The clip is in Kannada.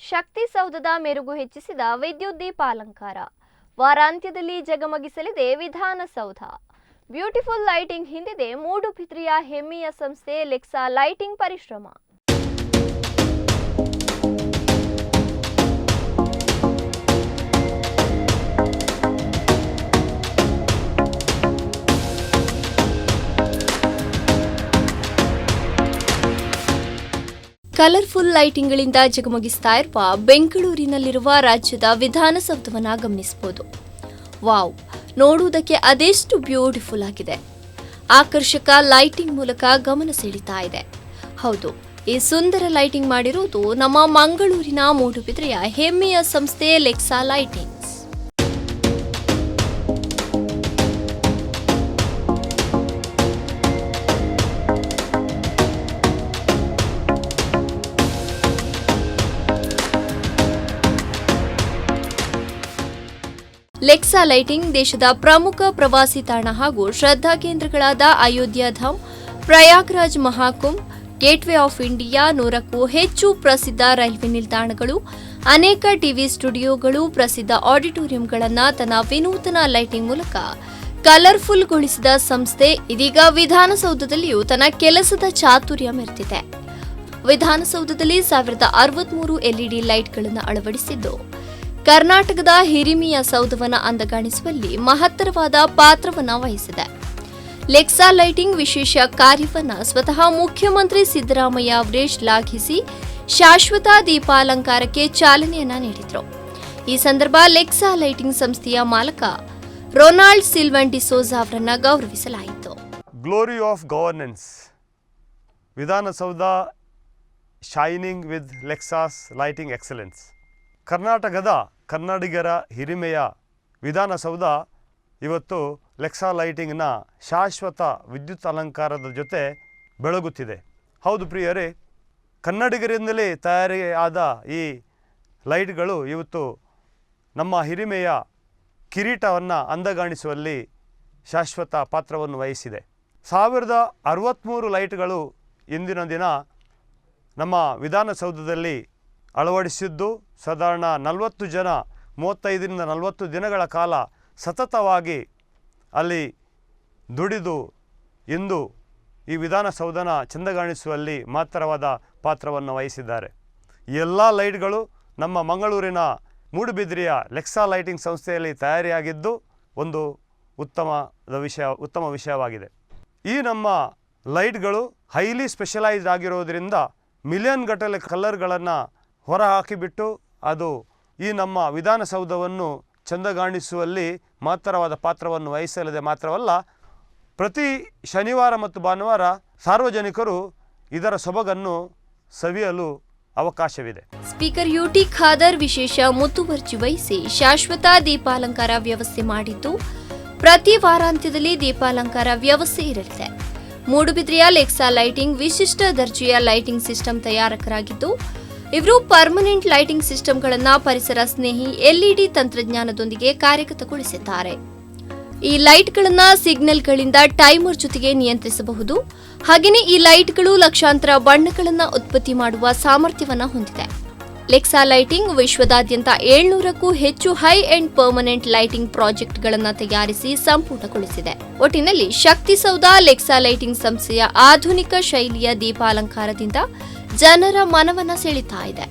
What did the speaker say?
ಶಕ್ತಿಸೌಧದ ಮೆರುಗು ಹೆಚ್ಚಿಸಿದ ವಿದ್ಯುತ್ ದೀಪಾಲಂಕಾರ. ವಾರಾಂತ್ಯದಲ್ಲಿ ಜಗಮಗಿಸಲಿದೆ ವಿಧಾನಸೌಧ. ಬ್ಯೂಟಿಫುಲ್ ಲೈಟಿಂಗ್ ಹಿಂದಿದೆ ಮೂಡುಬಿದ್ರೆಯ ಹೆಮ್ಮೆಯ ಸಂಸ್ಥೆ ಲೆಕ್ಸಾ ಲೈಟಿಂಗ್ ಪರಿಶ್ರಮ. ಕಲರ್ಫುಲ್ ಲೈಟಿಂಗ್ಗಳಿಂದ ಜಗಮಗಿಸ್ತಾ ಇರುವ ಬೆಂಗಳೂರಿನಲ್ಲಿರುವ ರಾಜ್ಯದ ವಿಧಾನಸೌಧವನ್ನು ಗಮನಿಸಬಹುದು. ವಾವ್, ನೋಡುವುದಕ್ಕೆ ಅದೆಷ್ಟು ಬ್ಯೂಟಿಫುಲ್ ಆಗಿದೆ. ಆಕರ್ಷಕ ಲೈಟಿಂಗ್ ಮೂಲಕ ಗಮನ ಸೆಳೀತಾ ಇದೆ. ಹೌದು, ಈ ಸುಂದರ ಲೈಟಿಂಗ್ ಮಾಡಿರುವುದು ನಮ್ಮ ಮಂಗಳೂರಿನ ಮೂಡುಬಿದ್ರೆಯ ಹೆಮ್ಮೆಯ ಸಂಸ್ಥೆ ಲೆಕ್ಸಾ ಲೈಟಿಂಗ್ಸ್. ಲೆಕ್ಸಾ ಲೈಟಿಂಗ್ ದೇಶದ ಪ್ರಮುಖ ಪ್ರವಾಸಿ ತಾಣ ಹಾಗೂ ಶ್ರದ್ಧಾ ಕೇಂದ್ರಗಳಾದ ಅಯೋಧ್ಯಧಾಮ್, ಪ್ರಯಾಗ್ರಾಜ್ ಮಹಾಕುಂಭ್, ಗೇಟ್ವೇ ಆಫ್ ಇಂಡಿಯಾ, 100ಕ್ಕೂ ಹೆಚ್ಚು ಪ್ರಸಿದ್ಧ ರೈಲ್ವೆ ನಿಲ್ದಾಣಗಳು, ಅನೇಕ ಟಿವಿ ಸ್ಟುಡಿಯೋಗಳು, ಪ್ರಸಿದ್ಧ ಆಡಿಟೋರಿಯಂಗಳನ್ನು ತನ್ನ ವಿನೂತನ ಲೈಟಿಂಗ್ ಮೂಲಕ ಕಲರ್ಫುಲ್ಗೊಳಿಸಿದ ಸಂಸ್ಥೆ ಇದೀಗ ವಿಧಾನಸೌಧದಲ್ಲಿಯೂ ತನ್ನ ಕೆಲಸದ ಚಾತುರ್ಯ ಮೆರೆದಿದೆ. ವಿಧಾನಸೌಧದಲ್ಲಿ 1063 LED ಲೈಟ್ಗಳನ್ನು ಅಳವಡಿಸಿದ್ದು ಕರ್ನಾಟಕದ ಹಿರಿಮೆಯ ಸೌಧವನ್ನು ಅಂದಗಾಣಿಸುವಲ್ಲಿ ಮಹತ್ತರವಾದ ಪಾತ್ರವನ್ನು ವಹಿಸಿದೆ. ಲೆಕ್ಸಾ ಲೈಟಿಂಗ್ ವಿಶೇಷ ಕಾರ್ಯವನ್ನು ಸ್ವತಃ ಮುಖ್ಯಮಂತ್ರಿ ಸಿದ್ದರಾಮಯ್ಯ ಅವರೇ ಶ್ಲಾಘಿಸಿ ಶಾಶ್ವತ ದೀಪಾಲಂಕಾರಕ್ಕೆ ಚಾಲನೆಯನ್ನ ನೀಡಿದರು. ಈ ಸಂದರ್ಭ ಲೆಕ್ಸಾ ಲೈಟಿಂಗ್ ಸಂಸ್ಥೆಯ ಮಾಲಕ ರೊನಾಲ್ಡ್ ಸಿಲ್ವನ್ ಡಿಸೋಜಾ ಅವರನ್ನು ಗೌರವಿಸಲಾಯಿತು. Glory of governance, Vidhana Soudha shining with Lexus lighting excellence. ಕರ್ನಾಟಕದ ಕನ್ನಡಿಗರ ಹಿರಿಮೆಯ ವಿಧಾನಸೌಧ ಇವತ್ತು ಲೆಕ್ಸಾ ಲೈಟಿಂಗ್ನ ಶಾಶ್ವತ ವಿದ್ಯುತ್ ಅಲಂಕಾರದ ಜೊತೆ ಬೆಳಗುತ್ತಿದೆ. ಹೌದು ಪ್ರಿಯರೇ, ಕನ್ನಡಿಗರಿಂದಲೇ ತಯಾರಿಯಾದ ಈ ಲೈಟ್ಗಳು ಇವತ್ತು ನಮ್ಮ ಹಿರಿಮೆಯ ಕಿರೀಟವನ್ನು ಅಂದಗಾಣಿಸುವಲ್ಲಿ ಶಾಶ್ವತ ಪಾತ್ರವನ್ನು ವಹಿಸಿದೆ. 1063 ಲೈಟ್ಗಳು ಇಂದಿನ ದಿನ ನಮ್ಮ ವಿಧಾನಸೌಧದಲ್ಲಿ ಅಳವಡಿಸಿದ್ದು ಸಾಧಾರಣ 40 ಜನ 35ರಿಂದ 40 ದಿನಗಳ ಕಾಲ ಸತತವಾಗಿ ಅಲ್ಲಿ ದುಡಿದು ಇಂದು ಈ ವಿಧಾನಸೌಧನ ಚೆಂದಗಾಣಿಸುವಲ್ಲಿ ಮಹತ್ತರವಾದ ಪಾತ್ರವನ್ನು ವಹಿಸಿದ್ದಾರೆ. ಈ ಎಲ್ಲ ಲೈಟ್ಗಳು ನಮ್ಮ ಮಂಗಳೂರಿನ ಮೂಡುಬಿದ್ರೆಯ ಲೆಕ್ಸಾ ಲೈಟಿಂಗ್ ಸಂಸ್ಥೆಯಲ್ಲಿ ತಯಾರಿಯಾಗಿದ್ದು ಒಂದು ಉತ್ತಮ ವಿಷಯವಾಗಿದೆ. ಈ ನಮ್ಮ ಲೈಟ್ಗಳು ಹೈಲಿ ಸ್ಪೆಷಲೈಸ್ಡ್ ಆಗಿರೋದರಿಂದ ಮಿಲಿಯನ್ ಗಟ್ಟಲೆ ಕಲರ್ಗಳನ್ನು ಹೊರಹಾಕಿಬಿಟ್ಟು ಅದು ಈ ನಮ್ಮ ವಿಧಾನಸೌಧವನ್ನು ಚೆಂದಗಾಣಿಸುವಲ್ಲಿ ಮಹತ್ತರವಾದ ಪಾತ್ರವನ್ನು ವಹಿಸಲಿದೆ. ಮಾತ್ರವಲ್ಲ, ಪ್ರತಿ ಶನಿವಾರ ಮತ್ತು ಭಾನುವಾರ ಸಾರ್ವಜನಿಕರು ಇದರ ಸೊಬಗನ್ನು ಸವಿಯಲು ಅವಕಾಶವಿದೆ. ಸ್ಪೀಕರ್ ಯುಟಿ ಖಾದರ್ ವಿಶೇಷ ಮುತುವರ್ಜಿ ವಹಿಸಿ ಶಾಶ್ವತ ದೀಪಾಲಂಕಾರ ವ್ಯವಸ್ಥೆ ಮಾಡಿದ್ದು, ಪ್ರತಿ ವಾರಾಂತ್ಯದಲ್ಲಿ ದೀಪಾಲಂಕಾರ ವ್ಯವಸ್ಥೆ ಇರಲಿದೆ. ಮೂಡುಬಿದ್ರೆಯ ಲೆಕ್ಸಾ ಲೈಟಿಂಗ್ ವಿಶಿಷ್ಟ ದರ್ಜೆಯ ಲೈಟಿಂಗ್ ಸಿಸ್ಟಮ್ ತಯಾರಕರಾಗಿದ್ದು, ಇವರು ಪರ್ಮನೆಂಟ್ ಲೈಟಿಂಗ್ ಸಿಸ್ಟಮ್ಗಳನ್ನು ಪರಿಸರ ಸ್ನೇಹಿ LED ತಂತ್ರಜ್ಞಾನದೊಂದಿಗೆ ಕಾರ್ಯಗತಗೊಳಿಸಿದ್ದಾರೆ. ಈ ಲೈಟ್ಗಳನ್ನು ಸಿಗ್ನಲ್ಗಳಿಂದ ಟೈಮರ್ ಜೊತೆಗೆ ನಿಯಂತ್ರಿಸಬಹುದು. ಹಾಗೆಯೇ ಈ ಲೈಟ್ಗಳು ಲಕ್ಷಾಂತರ ಬಣ್ಣಗಳನ್ನು ಉತ್ಪತ್ತಿ ಮಾಡುವ ಸಾಮರ್ಥ್ಯವನ್ನು ಹೊಂದಿದೆ. ಲೆಕ್ಸಾ ಲೈಟಿಂಗ್ ವಿಶ್ವದಾದ್ಯಂತ 700ಕ್ಕೂ ಹೆಚ್ಚು ಹೈ ಎಂಡ್ ಪರ್ಮನೆಂಟ್ ಲೈಟಿಂಗ್ ಪ್ರಾಜೆಕ್ಟ್ಗಳನ್ನು ತಯಾರಿಸಿ ಸಂಪೂರ್ಣಗೊಳಿಸಿದೆ. ಒಟ್ಟಿನಲ್ಲಿ ಶಕ್ತಿಸೌಧ ಲೆಕ್ಸಾ ಲೈಟಿಂಗ್ ಸಂಸ್ಥೆಯ ಆಧುನಿಕ ಶೈಲಿಯ ದೀಪಾಲಂಕಾರದಿಂದ ಜನರ ಮನವನ್ನ ಸೆಳೀತಾ ಇದೆ.